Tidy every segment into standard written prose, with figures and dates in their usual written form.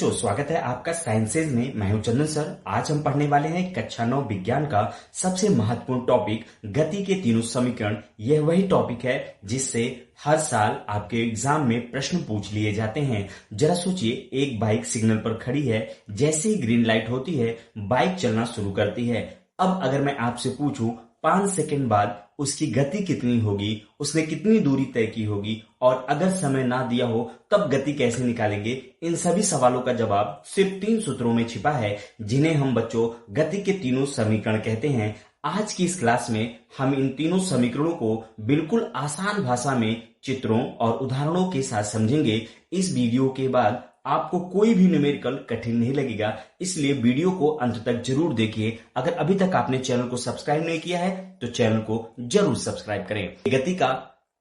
स्वागत है आपका साइंसेज में। मैं हूं चंदन सर। आज हम पढ़ने वाले हैं कक्षा 9 विज्ञान का सबसे महत्वपूर्ण टॉपिक गति के तीनों समीकरण। यह वही टॉपिक है जिससे हर साल आपके एग्जाम में प्रश्न पूछ लिए जाते हैं। जरा सोचिए, एक बाइक सिग्नल पर खड़ी है, जैसे ही ग्रीन लाइट होती है बाइक चलना शुरू करती है। अब अगर मैं आपसे पूछूं 5 सेकंड बाद उसकी गति कितनी होगी, उसने कितनी दूरी तय की होगी, और अगर समय ना दिया हो तब गति कैसे निकालेंगे, इन सभी सवालों का जवाब सिर्फ 3 सूत्रों में छिपा है, जिन्हें हम बच्चों गति के तीनों समीकरण कहते हैं। आज की इस क्लास में हम इन तीनों समीकरणों को बिल्कुल आसान भाषा में चित्रों और उदाहरणों के साथ समझेंगे। इस वीडियो के बाद आपको कोई भी न्यूमेरिकल कठिन नहीं लगेगा, इसलिए वीडियो को अंत तक जरूर देखिए। अगर अभी तक आपने चैनल को सब्सक्राइब नहीं किया है तो चैनल को जरूर सब्सक्राइब करें।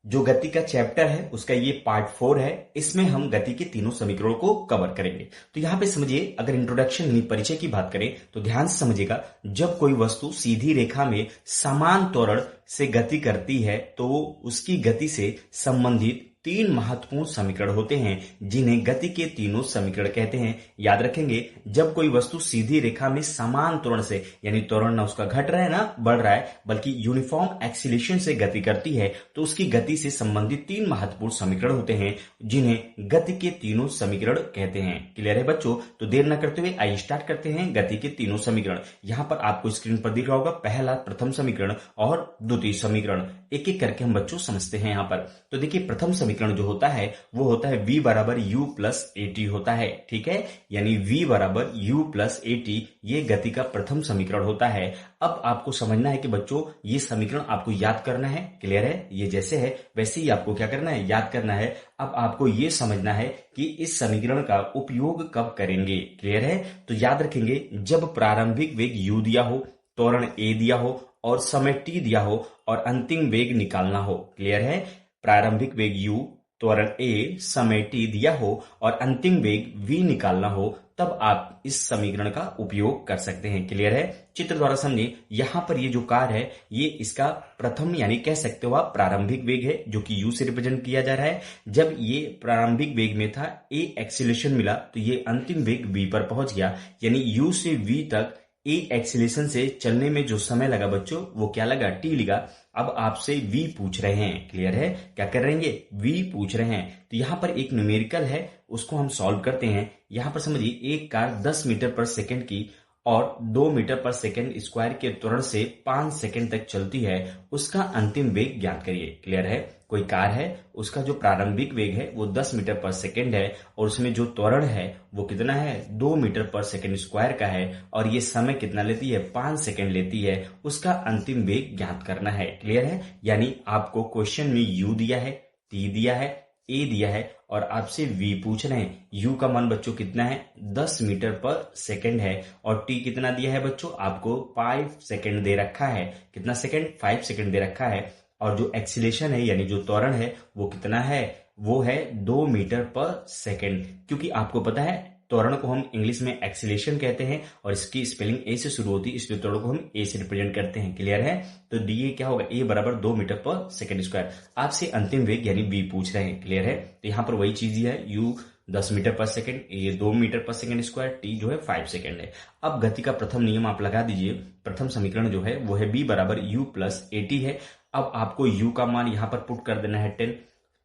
गति का चैप्टर है उसका ये पार्ट 4 है। इसमें हम गति के तीनों समीकरणों को कवर करेंगे। तो यहाँ पे समझिए, अगर इंट्रोडक्शन यानी परिचय की बात करें तो ध्यान से समझिएगा। जब कोई वस्तु सीधी रेखा में समान त्वरण से गति करती है तो उसकी गति से संबंधित 3 महत्वपूर्ण समीकरण होते हैं, जिन्हें गति के तीनों समीकरण कहते हैं। याद रखेंगे, जब कोई वस्तु सीधी रेखा में समान त्वरण से, यानी त्वरण ना उसका घट रहा है ना बढ़ रहा है, बल्कि यूनिफॉर्म एक्सीलरेशन से गति करती है, तो उसकी गति से संबंधित 3 महत्वपूर्ण समीकरण होते हैं, जिन्हें गति के तीनों समीकरण कहते हैं। क्लियर है बच्चों? तो देर न करते हुए आइए स्टार्ट करते हैं गति के तीनों समीकरण। यहाँ पर आपको स्क्रीन पर दिख रहा होगा पहला प्रथम समीकरण और द्वितीय समीकरण। एक एक करके हम बच्चों समझते हैं। यहाँ पर तो देखिए, प्रथम समीकरण जो होता है वो होता है v बराबर u प्लस at होता है। ठीक है, यानी v बराबर u प्लस at ये गति का प्रथम समीकरण होता है। अब आपको समझना है कि बच्चों ये समीकरण आपको याद करना है। क्लियर है? ये जैसे है वैसे ही आपको क्या करना है, याद करना है। अब आपको ये समझना है कि इस समीकरण का उपयोग कब करेंगे। क्लियर है? तो याद रखेंगे, जब प्रारंभिक वेग u दिया हो, त्वरण a दिया हो और समय t दिया हो और अंतिम वेग निकालना हो। क्लियर है? प्रारंभिक वेग u, त्वरण a, समय t दिया हो और अंतिम वेग v निकालना हो, तब आप इस समीकरण का उपयोग कर सकते हैं। क्लियर है? चित्र द्वारा समझिए, यहाँ पर ये जो कार है ये इसका प्रथम यानी कह सकते हो आप प्रारंभिक वेग है, जो कि u से रिप्रेजेंट किया जा रहा है। जब ये प्रारंभिक वेग में था, a एक्सीलरेशन मिला तो ये अंतिम वेग v पर पहुंच गया, यानी u से v तक ए एक्सीलरेशन से चलने में जो समय लगा बच्चों वो क्या लगा, टी लगा। अब आपसे v पूछ रहे हैं। क्लियर है? क्या कर रहे हैं, v पूछ रहे हैं। तो यहाँ पर एक न्यूमेरिकल है, उसको हम सॉल्व करते हैं। यहाँ पर समझिए, एक कार 10 मीटर पर सेकंड की और 2 मीटर पर सेकंड स्क्वायर के त्वरण से 5 सेकंड तक चलती है, उसका अंतिम वेग ज्ञात करिए। क्लियर है? कोई कार है, उसका जो प्रारंभिक वेग है वो 10 मीटर पर सेकंड है और उसमें जो त्वरण है वो कितना है, 2 मीटर पर सेकंड स्क्वायर का है, और ये समय कितना लेती है, 5 सेकंड लेती है। उसका अंतिम वेग ज्ञात करना है। क्लियर है? यानी आपको क्वेश्चन में u दिया है, t दिया है, a दिया है और आपसे v पूछ रहे हैं। u का मान बच्चों कितना है, 10 मीटर पर सेकंड है, और t कितना दिया है बच्चों, आपको 5 सेकंड दे रखा है। कितना सेकंड, 5 सेकंड दे रखा है। और जो एक्सीलरेशन है यानी जो त्वरण है वो कितना है, वो है 2 मीटर पर सेकंड। क्योंकि आपको पता है त्वरण को हम इंग्लिश में एक्सीलरेशन कहते हैं और इसकी स्पेलिंग ए से शुरू होती है, इसलिए त्वरण को हम ए से रिप्रेजेंट करते हैं। क्लियर है? तो डी क्या होगा, ए बराबर 2 मीटर पर सेकंड स्क्वायर। आपसे अंतिम वेग यानी v पूछ रहे हैं। क्लियर है? तो यहाँ पर वही चीज है, u 10 मीटर पर सेकंड, ये 2 मीटर पर सेकंड स्क्वायर, t जो है 5 सेकंड है। अब गति का प्रथम नियम आप लगा दीजिए। प्रथम समीकरण जो है वो है b बराबर u प्लस at है। अब आपको u का मान यहाँ पर पुट कर देना है 10।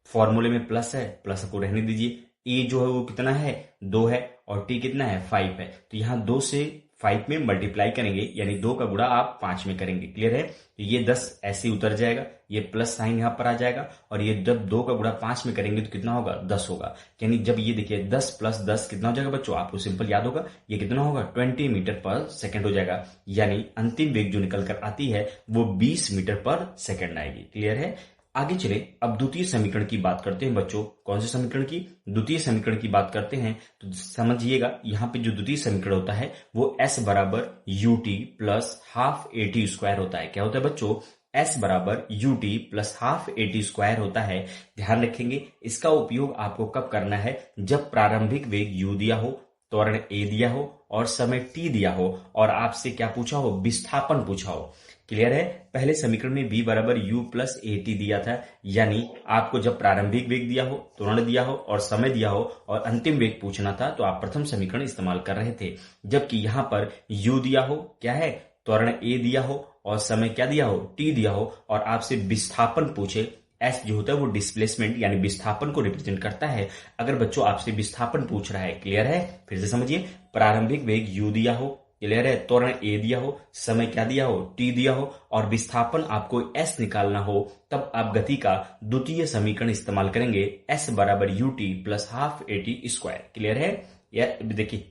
फॉर्मूले में प्लस है, प्लस को रहने दीजिए। a जो है वो कितना है, 2 है, और t कितना है, 5 है। तो यहाँ 2 से 5 में मल्टीप्लाई करेंगे, यानी 2 का गुणा आप 5 में करेंगे। क्लियर है? तो ये 10 ऐसे ही उतर जाएगा, ये प्लस साइन यहाँ पर आ जाएगा, और ये जब 2 का गुणा 5 में करेंगे तो कितना होगा, 10 होगा। यानी जब ये देखिए 10 प्लस 10 कितना हो जाएगा बच्चों, आपको सिंपल याद होगा, ये कितना होगा, 20 मीटर पर सेकंड हो जाएगा। यानी अंतिम वेग जो निकल कर आती है वो 20 मीटर पर सेकंड आएगी। क्लियर है? आगे चले, अब द्वितीय समीकरण की बात करते हैं बच्चों। कौन से समीकरण की, द्वितीय समीकरण की बात करते हैं। तो समझिएगा, यहाँ पे जो द्वितीय समीकरण होता है वो s बराबर ut plus half at square होता है। क्या होता है बच्चों, s बराबर ut plus half at square होता है। ध्यान रखेंगे, इसका उपयोग आपको कब करना है, जब प्रारंभिक वेग u दिया हो, त्वरण ए दिया हो और समय टी दिया हो और आपसे क्या पूछा हो, विस्थापन पूछा हो। क्लियर है। पहले समीकरण में v बराबर u प्लस ए टी दिया था, यानी आपको जब प्रारंभिक वेग दिया हो, त्वरण दिया हो और समय दिया हो और अंतिम वेग पूछना था तो आप प्रथम समीकरण इस्तेमाल कर रहे थे। जबकि यहाँ पर u दिया हो, क्या है, त्वरण a दिया हो और समय क्या दिया हो, t दिया हो और आपसे विस्थापन पूछे। S जो होता है वो डिस्प्लेसमेंट यानी विस्थापन को रिप्रेजेंट करता है। अगर बच्चों आपसे विस्थापन पूछ रहा है, क्लियर है, फिर से समझिए, प्रारंभिक वेग u दिया हो, क्लियर है, त्वरण a दिया हो, समय क्या दिया हो, t दिया हो और विस्थापन आपको s निकालना हो, तब आप गति का द्वितीय समीकरण इस्तेमाल करेंगे, s बराबर ut plus half A T square. Clear है। या देखिए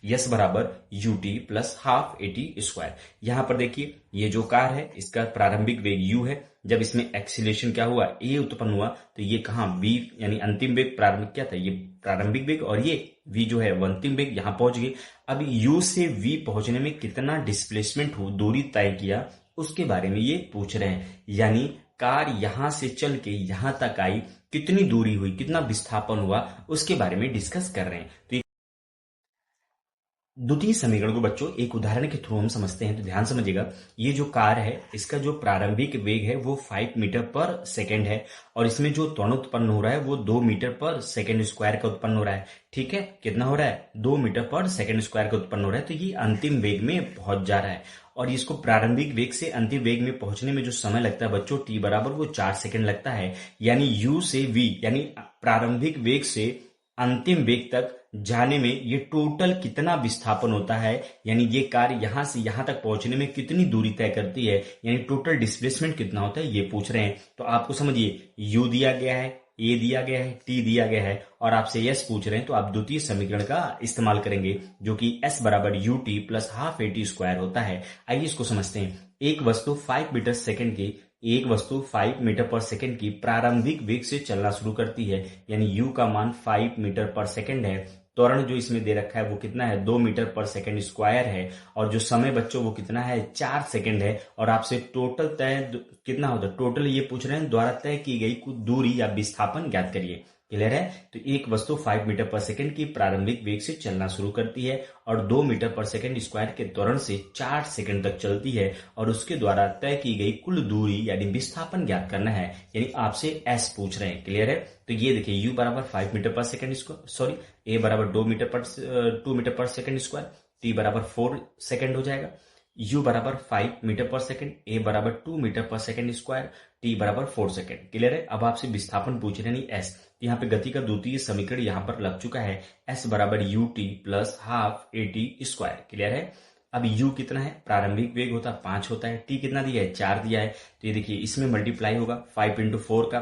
यस बराबर U T plus half A T square. यहां पर देखिए ये जो कार है इसका प्रारंभिक वेग यू है, जब इसमें एक्सीलरेशन क्या हुआ, ए उत्पन्न हुआ, तो ये कहां वी यानी अंतिम वेग, प्रारंभिक क्या था, ये प्रारंभिक वेग और ये वी जो है वो अंतिम वेग, यहां पहुंच गए। अब यू से वी पहुंचने में कितना डिस्प्लेसमेंट हो, दूरी तय किया, उसके बारे में ये पूछ रहे हैं। यानी कार यहां से चल के यहां तक आई, कितनी दूरी हुई, कितना विस्थापन हुआ, उसके बारे में डिस्कस कर रहे हैं। तो द्वितीय समीकरण को बच्चों एक उदाहरण के थ्रू हम समझते हैं, तो ध्यान समझिएगा। ये जो कार है इसका जो प्रारंभिक वेग है वो 5 मीटर पर सेकंड है और इसमें जो त्वरण उत्पन्न हो रहा है वो 2 मीटर पर सेकंड स्क्वायर का उत्पन्न हो रहा है। ठीक है, कितना हो रहा है, 2 मीटर पर सेकंड स्क्वायर का उत्पन्न हो रहा है। तो ये अंतिम वेग में पहुंच जा रहा है और इसको प्रारंभिक वेग से अंतिम वेग में पहुंचने में जो समय लगता है बच्चों, टी बराबर वो 4 सेकंड लगता है। यानी यू से वी यानी प्रारंभिक वेग से अंतिम वेग तक जाने में ये टोटल कितना विस्थापन होता है, यानी ये कार यहां से यहां तक पहुंचने में कितनी दूरी तय करती है, यानी टोटल डिस्प्लेसमेंट कितना होता है, ये पूछ रहे हैं। तो आपको समझिए यू दिया गया है, ए दिया गया है, टी दिया गया है और आपसे यस पूछ रहे हैं, तो आप द्वितीय समीकरण का इस्तेमाल करेंगे जो कि एस बराबर U T plus half A T square होता है। आइए इसको समझते हैं। एक वस्तु 5 मीटर सेकंड की एक वस्तु 5 मीटर पर सेकंड की प्रारंभिक वेग से चलना शुरू करती है, यानी u का मान 5 मीटर पर सेकंड है। त्वरण जो इसमें दे रखा है वो कितना है, 2 मीटर पर सेकंड स्क्वायर है और जो समय बच्चों वो कितना है, 4 सेकंड है। और आपसे टोटल तय कितना होता है, टोटल ये पूछ रहे हैं द्वारा तय की गई कुछ दूरी या विस्थापन ज्ञात करिए। क्लियर है। तो एक वस्तु 5 मीटर पर सेकंड की प्रारंभिक वेग से चलना शुरू करती है और 2 मीटर पर सेकंड स्क्वायर के त्वरण से 4 सेकंड तक चलती है और उसके द्वारा तय की गई कुल दूरी यानी विस्थापन ज्ञात करना है, यानी आपसे एस पूछ रहे हैं। क्लियर है। तो ये देखिए u बराबर 5 मीटर पर सेकंड स्क्वायर, सॉरी a बराबर 2 मीटर पर सेकंड स्क्वायर, t बराबर 4 सेकंड हो जाएगा। u बराबर 5 मीटर पर सेकंड, a बराबर 2 मीटर पर सेकंड स्क्वायर, t बराबर 4 सेकंड। क्लियर है। अब आपसे विस्थापन पूछ रहे हैं s, यहाँ पे गति का द्वितीय समीकरण यहाँ पर लग चुका है, s बराबर U T plus half A T square. Clear है। अब u कितना है, प्रारंभिक वेग होता है 5 होता है, t कितना दिया है, 4 दिया है। तो ये देखिए इसमें मल्टीप्लाई होगा 5 इंटू 4 का,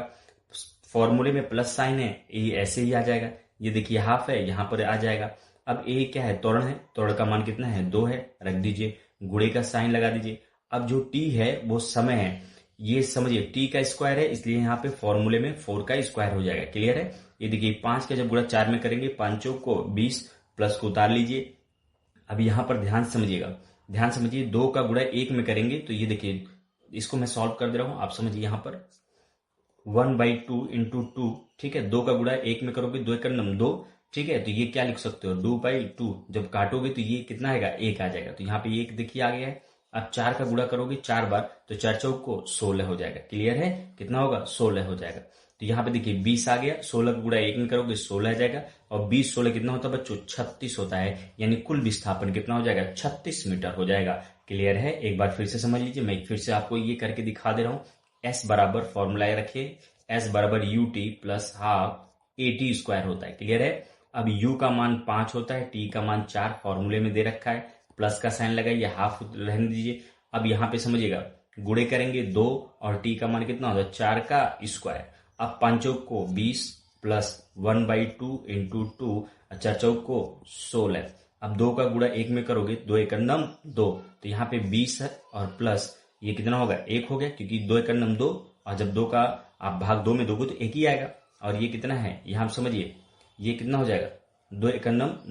फॉर्मूले में प्लस साइन है, ये ऐसे ही आ जाएगा। ये देखिए हाफ है, यहाँ पर आ जाएगा। अब ए क्या है, त्वरण है, त्वरण का मान कितना है, 2 है, रख दीजिए, गुणे का साइन लगा दीजिए। अब जो टी है वो समय है, ये समझिए टी का स्क्वायर है, इसलिए यहाँ पे फॉर्मूले में 4 का स्क्वायर हो जाएगा। क्लियर है। ये देखिए 5 का जब गुणा 4 में करेंगे, 5 को 20, प्लस को उतार लीजिए। अब यहाँ पर ध्यान समझिएगा, ध्यान समझिए, 2 का गुणा 1 में करेंगे तो ये देखिए इसको मैं सॉल्व कर दे रहा हूँ, आप समझिए। यहाँ पर 1/2 इंटू 2, ठीक है, 2 का गुणा 1 में करोगे, 2 एक 2, ठीक है, तो ये क्या लिख सकते हो, 2/2, जब काटोगे तो ये कितना आएगा, 1 आ जाएगा। तो यहाँ पे 1 देखिए आ गया है। अब 4 का गुणा करोगे 4 बार तो 4 चौक को 16 हो जाएगा। क्लियर है। कितना होगा, 16 हो जाएगा। तो यहाँ पे देखिए 20 आ गया, 16 का गुणा 1 में करोगे 16 आ जाएगा और 20 16 कितना होता है बच्चों, 36 होता है, यानी कुल विस्थापन कितना हो जाएगा, 36 मीटर हो जाएगा। क्लियर है। एक बार फिर से समझ लीजिए, मैं फिर से आपको ये करके दिखा दे रहा हूँ। एस बराबर फॉर्मूला रखिए, एस बराबर U T plus half A T square होता है। क्लियर है। अब u का मान 5 होता है, t का मान 4 फॉर्मूले में दे रखा है, प्लस का साइन लगाइए, हाफ रहने दीजिए। अब यहाँ पे समझिएगा, गुणे करेंगे 2 और t का मान कितना होता है, 4 का स्क्वायर। अब 5 को 20 प्लस 1/2 इंटू 2, 4 चौक को 16। अब 2 का गुणा 1 में करोगे, 2 एक 2, तो यहाँ पे 20 है और प्लस ये कितना होगा, 1 हो गया, क्योंकि 2 एक 2, और जब 2 का आप भाग 2 में दोगे तो 1 ही आएगा। और ये कितना है, यहाँ समझिए ये कितना हो जाएगा, 2 एक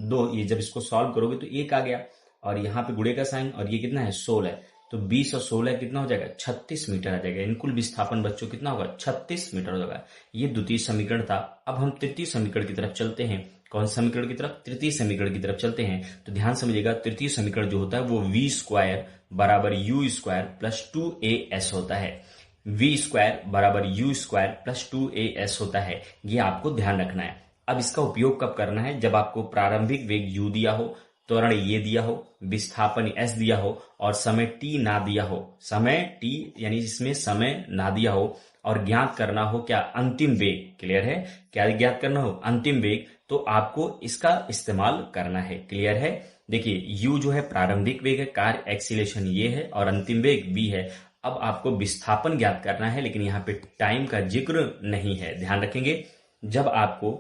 2, ये जब इसको सॉल्व करोगे तो 1 आ गया और यहाँ पे गुणे का साइन, और ये कितना है 16, तो 20 और 16 कितना हो जाएगा, 36 मीटर आ जाएगा। इन कुल विस्थापन बच्चों कितना होगा, 36 मीटर होगा। ये द्वितीय समीकरण था। अब हम तृतीय समीकरण की तरफ चलते हैं। कौन समीकरण की तरफ? तृतीय समीकरण की तरफ चलते हैं। तो ध्यान समझिएगा, तृतीय समीकरण जो होता है वो v स्क्वायर बराबर यू स्क्वायर प्लस 2as होता है। v स्क्वायर बराबर यू स्क्वायर प्लस 2as होता है, ये आपको ध्यान रखना है। अब इसका उपयोग कब करना है? जब आपको प्रारंभिक वेग u दिया हो, त्वरण ये दिया हो, विस्थापन s दिया हो और समय t ना दिया हो। समय t यानी जिसमें समय ना दिया हो और ज्ञात करना हो क्या? अंतिम वेग। क्लियर है? क्या ज्ञात करना हो? अंतिम वेग। तो आपको इसका इस्तेमाल करना है। क्लियर है? देखिए, u जो है प्रारंभिक वेग है, कार्य एक्सीलरेशन ये है और अंतिम वेग v है। अब आपको विस्थापन ज्ञात करना है, लेकिन यहाँ पे टाइम का जिक्र नहीं है। ध्यान रखेंगे, जब आपको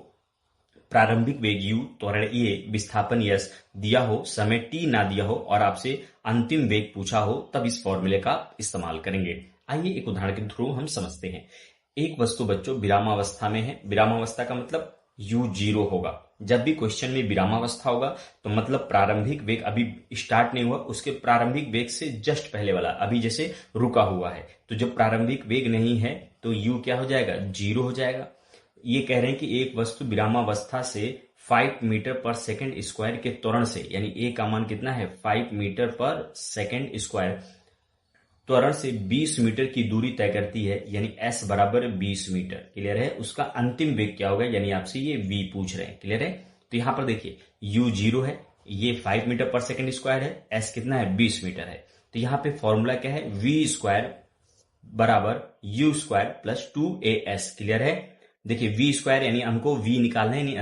प्रारंभिक वेग u, त्वरण ए, विस्थापन s दिया हो, समय t ना दिया हो और आपसे अंतिम वेग पूछा हो, तब इस फॉर्मूले का इस्तेमाल करेंगे। आइए एक उदाहरण के थ्रू हम समझते हैं। एक वस्तु बच्चों विरामावस्था में है। विरामावस्था का मतलब u 0 होगा। जब भी क्वेश्चन में विरामावस्था होगा तो मतलब प्रारंभिक वेग अभी स्टार्ट नहीं हुआ, उसके प्रारंभिक वेग से जस्ट पहले वाला, अभी जैसे रुका हुआ है। तो जब प्रारंभिक वेग नहीं है तो u क्या हो जाएगा? 0 हो जाएगा। ये कह रहे हैं कि एक वस्तु विरामावस्था से 5 मीटर पर सेकंड स्क्वायर के त्वरण से, यानी ए का मान कितना है? 5 मीटर पर सेकंड स्क्वायर त्वरण से 20 मीटर की दूरी तय करती है, यानी s बराबर 20 मीटर। क्लियर है? उसका अंतिम वेग क्या होगा? यानी आपसे ये v पूछ रहे हैं। क्लियर है? तो यहां पर देखिए, u 0 है, ये 5 मीटर पर सेकंड स्क्वायर है, s कितना है? 20 मीटर है। तो यहाँ पे फॉर्मूला क्या है? v स्क्वायर बराबर u square plus 2as। Clear है? देखिए, v स्क्वायर यानी हमको v निकालना है, यानी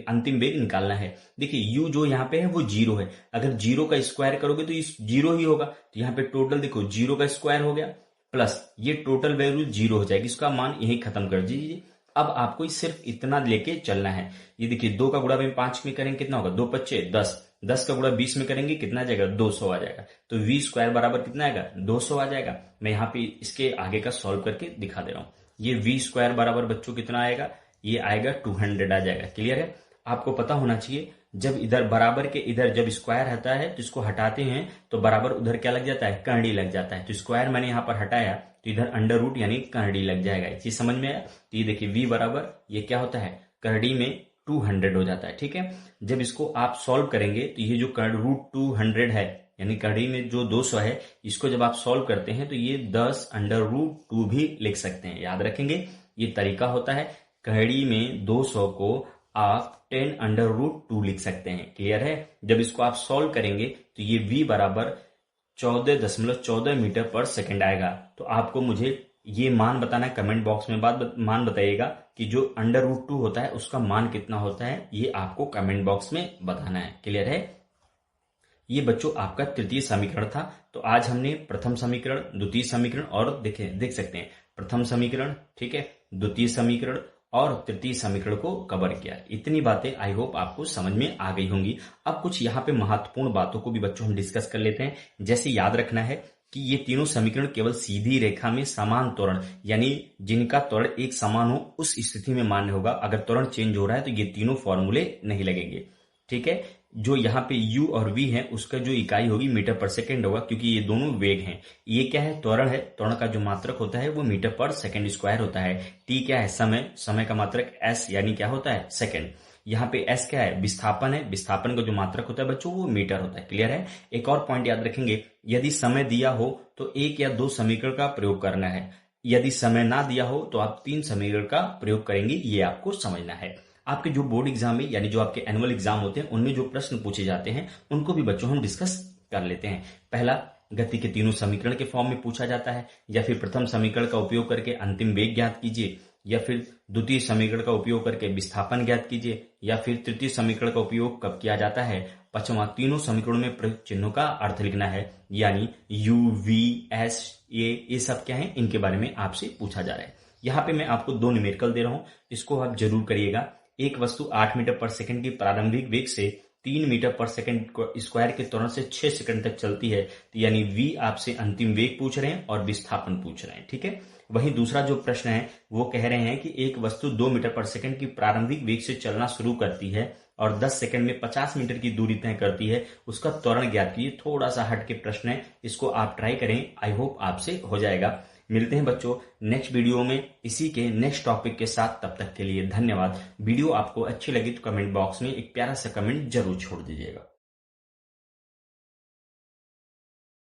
अंतिम वेग निकालना है। देखिए, u जो यहाँ पे है वो 0 है। अगर 0 का स्क्वायर करोगे तो ये 0 ही होगा। तो यहाँ पे टोटल देखो 0 का स्क्वायर हो गया प्लस ये टोटल वैल्यू 0 हो जाएगी। इसका मान यही खत्म कर दीजिए। अब आपको सिर्फ इतना लेके चलना है। ये देखिए, 2 का गुणा में 5 में करेंगे कितना होगा? 2 पच्चे 10, 10 का गुणा 20 में करेंगे कितना आ जाएगा? 200 आ जाएगा। तो v स्क्वायर बराबर कितना आएगा? 200 आ जाएगा। मैं यहाँ पे इसके आगे का सॉल्व करके दिखा दे रहा हूँ। ये v स्क्वायर बराबर बच्चों कितना आएगा? ये आएगा 200 आ जाएगा। क्लियर है? आपको पता होना चाहिए, जब इधर बराबर के इधर जब स्क्वायर रहता है तो इसको हटाते हैं तो बराबर उधर क्या लग जाता है? करड़ी लग जाता है। तो स्क्वायर मैंने यहाँ पर हटाया तो इधर अंडर रूट यानी करड़ी लग जाएगा। ये चीज समझ में आया? तो ये देखिए, v बराबर ये क्या होता है? करड़ी में 200 हो जाता है। ठीक है? जब इसको आप सॉल्व करेंगे तो ये जो रूट 200 है, यानी कड़ी में जो 200 है, इसको जब आप सॉल्व करते हैं तो ये 10 अंडर रूट 2 भी लिख सकते हैं। याद रखेंगे, ये तरीका होता है। कड़ी में 200 को आप 10 अंडर रूट 2 लिख सकते हैं। क्लियर है? जब इसको आप सॉल्व करेंगे तो ये v बराबर 14.14 मीटर पर सेकंड आएगा। तो आपको मुझे ये मान बताना है, कमेंट बॉक्स में मान बताइएगा कि जो अंडर रूट 2 होता है उसका मान कितना होता है, ये आपको कमेंट बॉक्स में बताना है। क्लियर है? ये बच्चों आपका तृतीय समीकरण था। तो आज हमने प्रथम समीकरण, द्वितीय समीकरण और देख सकते हैं प्रथम समीकरण, ठीक है, द्वितीय समीकरण और तृतीय समीकरण को कवर किया। इतनी बातें आई होप आपको समझ में आ गई होंगी। अब कुछ यहाँ पे महत्वपूर्ण बातों को भी बच्चों हम डिस्कस कर लेते हैं। जैसे याद रखना है कि ये तीनों समीकरण केवल सीधी रेखा में समान त्वरण, यानी जिनका त्वरण एक समान हो उस स्थिति में मान्य होगा। अगर त्वरण चेंज हो रहा है तो ये तीनों फॉर्मूले नहीं लगेंगे। ठीक है? जो यहाँ पे u और v है उसका जो इकाई होगी मीटर पर सेकंड होगा, क्योंकि ये दोनों वेग हैं। ये क्या है? त्वरण है। त्वरण का जो मात्रक होता है वो मीटर पर सेकंड स्क्वायर होता है। t क्या है? समय का मात्रक s यानी क्या होता है? सेकंड। यहाँ पे s क्या है? विस्थापन है। विस्थापन का जो मात्रक होता है बच्चों वो मीटर होता है। क्लियर है? एक और पॉइंट याद रखेंगे, यदि समय दिया हो तो 1 या 2 समीकरण का प्रयोग करना है। यदि समय ना दिया हो तो आप 3 समीकरण का प्रयोग करेंगे। ये आपको समझना है। आपके जो बोर्ड एग्जाम में, यानी जो आपके एनुअल एग्जाम होते हैं, उनमें जो प्रश्न पूछे जाते हैं उनको भी बच्चों हम डिस्कस कर लेते हैं। पहला, गति के तीनों समीकरण के फॉर्म में पूछा जाता है, या फिर प्रथम समीकरण का उपयोग करके अंतिम वेग ज्ञात कीजिए, या फिर द्वितीय समीकरण का उपयोग करके विस्थापन ज्ञात कीजिए, या फिर तृतीय समीकरण का उपयोग कब किया जाता है? पचवां, तीनों समीकरणों में प्रयुक्त चिन्हों का अर्थ लिखना है, यानी u, v, s, ये सब क्या है, इनके बारे में आपसे पूछा जा रहा है। यहाँ पे मैं आपको 2 न्यूमेरिकल दे रहा हूं, इसको आप जरूर करिएगा। एक वस्तु 8 मीटर पर सेकंड की प्रारंभिक वेग से 3 मीटर पर सेकंड स्क्वायर के त्वरण से 6 सेकंड तक चलती है, तो यानी v आपसे अंतिम वेग पूछ रहे हैं और विस्थापन पूछ रहे हैं। ठीक है? वहीं दूसरा जो प्रश्न है वो कह रहे हैं कि एक वस्तु 2 मीटर पर सेकंड की प्रारंभिक वेग से चलना शुरू करती है और 10 सेकंड में 50 मीटर की दूरी तय करती है, उसका त्वरण ज्ञात कीजिए। थोड़ा सा हट के प्रश्न है, इसको आप ट्राई करें, आई होप आपसे हो जाएगा। मिलते हैं बच्चों नेक्स्ट वीडियो में इसी के नेक्स्ट टॉपिक के साथ। तब तक के लिए धन्यवाद। वीडियो आपको अच्छी लगी तो कमेंट बॉक्स में एक प्यारा सा कमेंट जरूर छोड़ दीजिएगा।